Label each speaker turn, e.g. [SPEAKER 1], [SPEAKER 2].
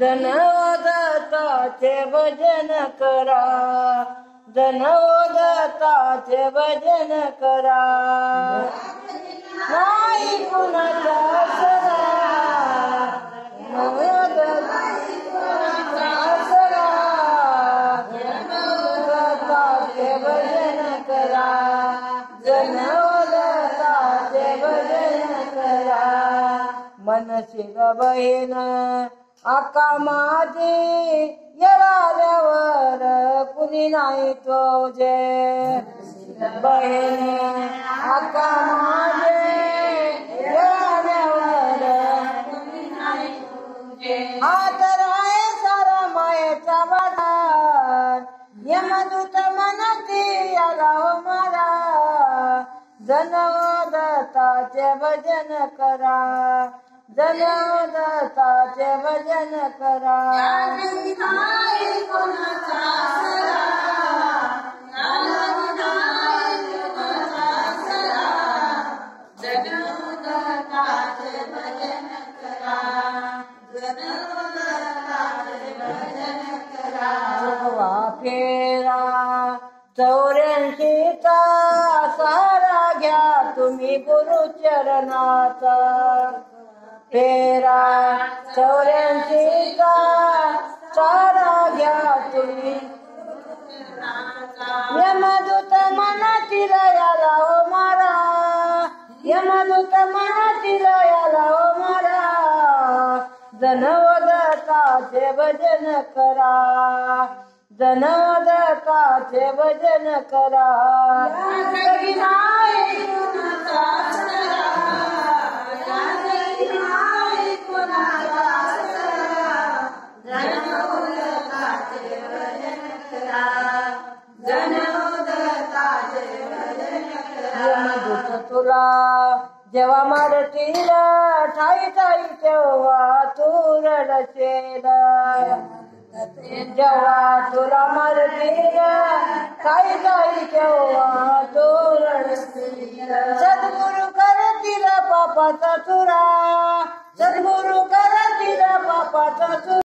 [SPEAKER 1] धनवदत्ताचे भजन करा, धनवदत्ताचे भजन करा. नाही कुणाचा आसरा, धनवदत्ताचा आसरा. धनवदत्ताचे भजन करा, धनवदत्ताचे भजन करा. मनशील बहीण आका माझी येळाल्यावर कुणी नाही तुझे. बहीण आका माझे येळाल्यावर कुणी नाही तुझे. हा तर आहे सारा मायेचा वाढार, यमदूत म्हणती आला हो मला. धनवदत्ताचे भजन करा, धनवदत्ताचे भजन करा. जोगवा फेरा 84चा सारा घ्या तुम्ही गुरुचरणाचा. फेरा 84चा सारा घ्या तुम्ही. यमदूत मनातील याला हो मारा, यमदूत मनातील याला हो मारा. धनवदत्ताचे भजन करा, धनवदत्ताचे भजन करा. यमदूत तुला जेव्हा मारतील ठाई ठाई तेव्हा तू रडशील. जेव्हा तुला मारतील ठाई ठाई तेव्हा तू रडशील. सद्गुरु करतील पापाचा चुरा,